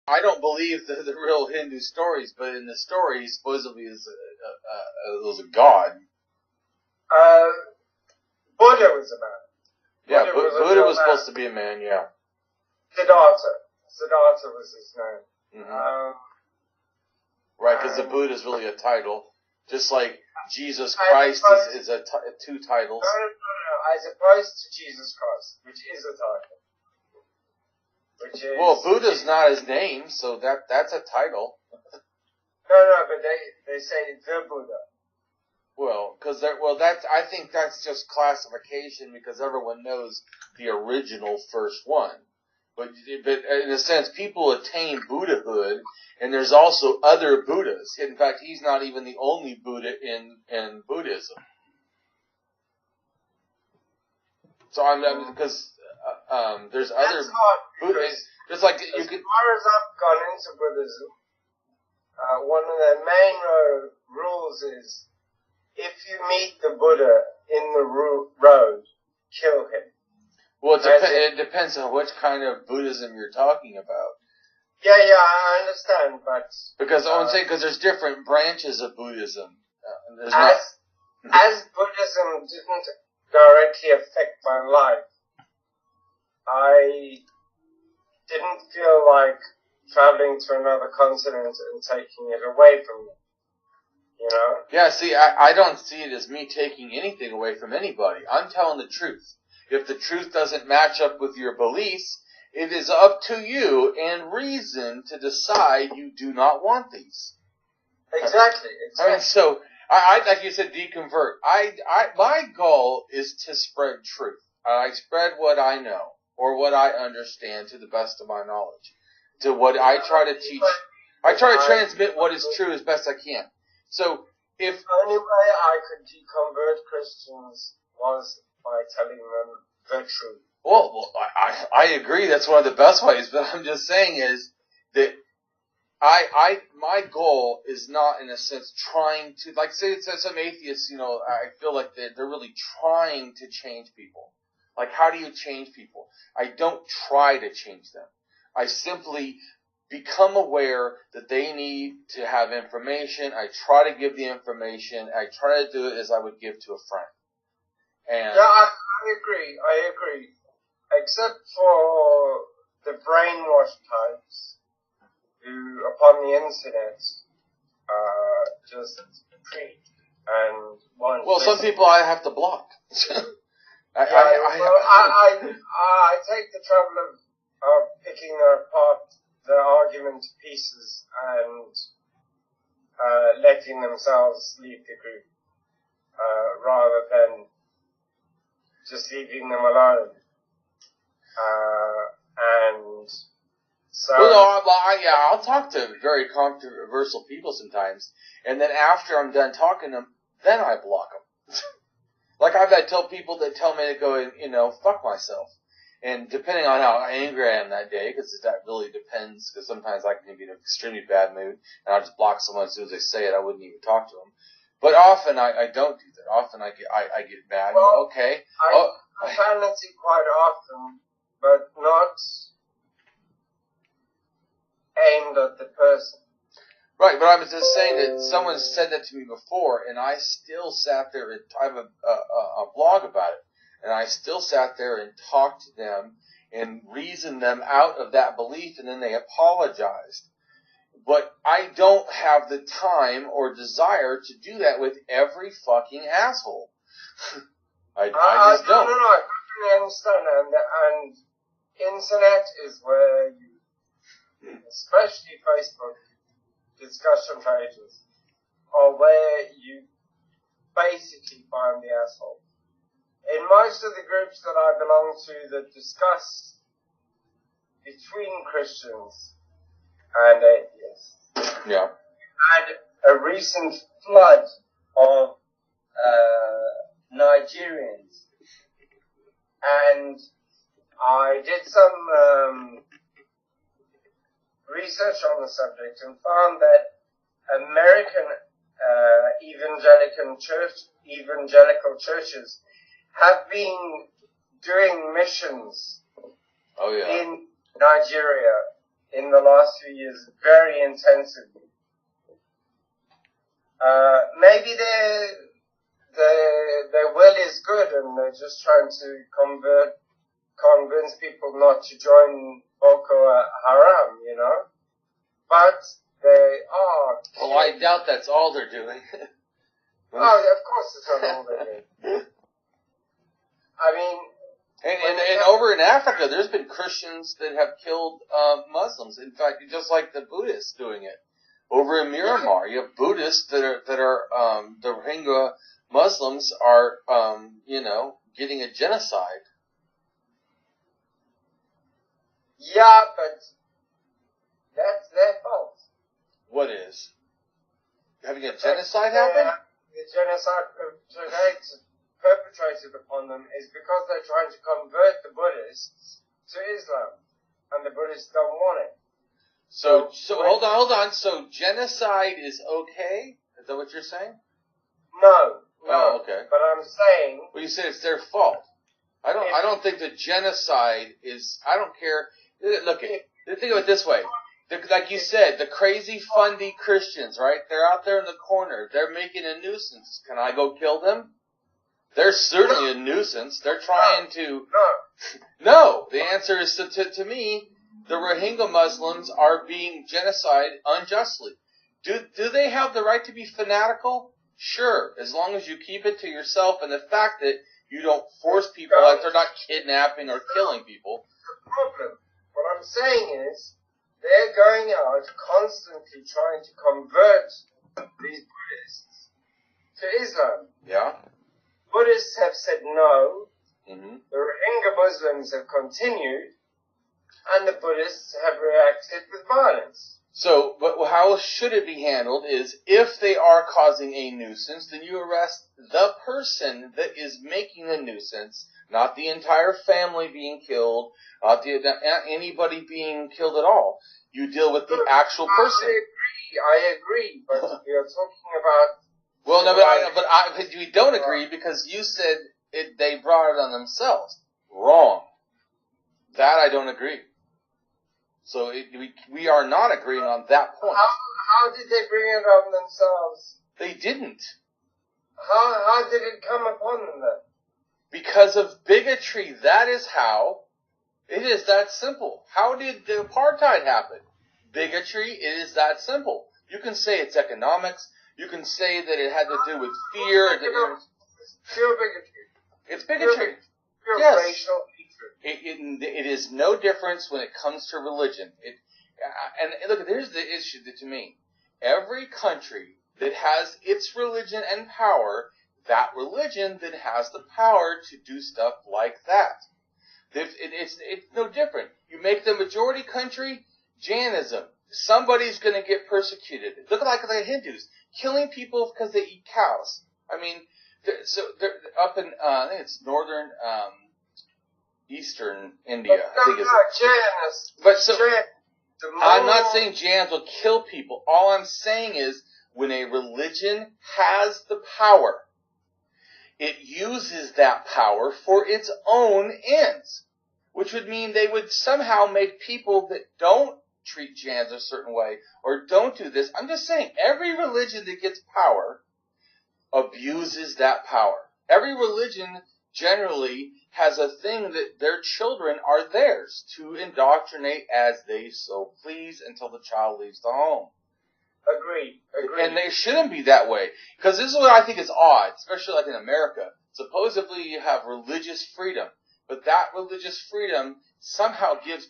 I don't believe the real Hindu stories, but in the story, supposedly it was a god. Buddha was a man. Yeah, Buddha was supposed to be a man, yeah. Siddhartha was his name. Mm-hmm. Right, because the Buddha is really a title. Just like Jesus Christ is two titles. No, as opposed to Jesus Christ, which is a title. Well, Buddha's not his name, so that's a title. No, but they say the Buddha. Well, I think that's just classification because everyone knows the original first one. But in a sense, people attain Buddhahood, and there's also other Buddhas. In fact, he's not even the only Buddha in Buddhism. So because there's other Buddhists. Just like you could. As far as I've gone into Buddhism, one of their main rules is if you meet the Buddha in the road, kill him. Well, it depends on which kind of Buddhism you're talking about. Yeah, I understand, but because I would say because there's different branches of Buddhism. As Buddhism didn't directly affect my life, I didn't feel like traveling to another continent and taking it away from me. You know? Yeah, see, I don't see it as me taking anything away from anybody. I'm telling the truth. If the truth doesn't match up with your beliefs, it is up to you and reason to decide you do not want these. Exactly. I mean, so, I like you said, deconvert. My goal is to spread truth. I spread what I know, or what I understand to the best of my knowledge. To what I try to teach. I try to transmit what is true as best I can. So, if... The only way I could deconvert Christians was by telling them the truth. Well, I agree. That's one of the best ways. But I'm just saying is that my goal is not, in a sense, trying to, like, say some atheists, I feel like they're really trying to change people. Like, how do you change people? I don't try to change them. I simply become aware that they need to have information. I try to give the information. I try to do it as I would give to a friend. And yeah, I agree. Except for the brainwashed types who, upon the internet, just preach and want. Well, some people I have to block. I take the trouble of picking apart the argument to pieces and letting themselves leave the group rather than just leaving them alone. And so... Well, I'll talk to very controversial people sometimes, and then after I'm done talking to them, then I block them. Like I've had people that tell me to go and, fuck myself. And depending on how angry I am that day, because that really depends, because sometimes I can be in an extremely bad mood, and I'll just block someone as soon as they say it, I wouldn't even talk to them. But often I don't do that. Often I get mad. Well, okay. I find that quite often, but not aimed at the person. Right, but I was just saying that someone said that to me before, and I still sat there and I have a blog about it, and I still sat there and talked to them and reasoned them out of that belief, and then they apologized. But I don't have the time or desire to do that with every fucking asshole. I just don't. No, I completely understand. And internet is where you, especially Facebook discussion pages, are where you basically find the asshole. In most of the groups that I belong to that discuss between Christians and atheists, yeah, had a recent flood of Nigerians, and I did some research on the subject and found that American evangelical churches have been doing missions in Nigeria in the last few years very intensively. Maybe their will is good and they're just trying to convince people not to join Boko Haram, you know? But they are... Well, I doubt that's all they're doing. Oh, of course it's not all they're doing. I mean... And over in Africa, there's been Christians that have killed Muslims. In fact, just like the Buddhists doing it. Over in Myanmar, you have Buddhists that are the Rohingya Muslims are, getting a genocide. Yeah, but that's their fault. What is? Having a genocide happen? The genocide perpetrated upon them is because they're trying to convert the Buddhists to Islam, and the Buddhists don't want it. So hold on. So genocide is okay? Is that what you're saying? No. Oh, okay. But I'm saying... Well, you said it's their fault. I don't think that genocide is... I don't care. Look, think of it this way. Like you said, the crazy fundy Christians, right? They're out there in the corner. They're making a nuisance. Can I go kill them? They're certainly a nuisance. They're trying to... No. The answer is, to me, the Rohingya Muslims are being genocided unjustly. Do they have the right to be fanatical? Sure, as long as you keep it to yourself and the fact that you don't force people, like they're not kidnapping or killing people. The problem, what I'm saying is, they're going out constantly trying to convert these Buddhists to Islam. Yeah. Buddhists have said no, Mm-hmm. the Rohingya Muslims have continued, and the Buddhists have reacted with violence. So, but how should it be handled is, if they are causing a nuisance, then you arrest the person that is making the nuisance, not the entire family being killed, not anybody being killed at all. You deal with the actual person. I agree, but you're talking about... Well, no, but we don't agree because you said they brought it on themselves. Wrong. That I don't agree. So we are not agreeing on that point. How did they bring it on themselves? They didn't. How did it come upon them then? Because of bigotry. That is how. It is that simple. How did the apartheid happen? Bigotry. It is that simple. You can say it's economics. You can say that it had to do with fear. Pure bigotry. It's bigotry. Pure yes. racial hatred. It is no difference when it comes to religion. And look, here's the issue to me. Every country that has its religion and power, that religion then has the power to do stuff like that. It's no different. You make the majority country, Jainism. Somebody's going to get persecuted. Look like the Hindus, killing people because they eat cows. I mean, they're up in, I think it's northern, eastern India. I'm not saying Jains will kill people. All I'm saying is, when a religion has the power, it uses that power for its own ends, which would mean they would somehow make people that don't treat Jains a certain way or don't do this. I'm just saying, every religion that gets power abuses that power. Every religion generally has a thing that their children are theirs to indoctrinate as they so please until the child leaves the home. Agreed. And they shouldn't be that way. Because this is what I think is odd, especially like in America. Supposedly you have religious freedom, but that religious freedom somehow gives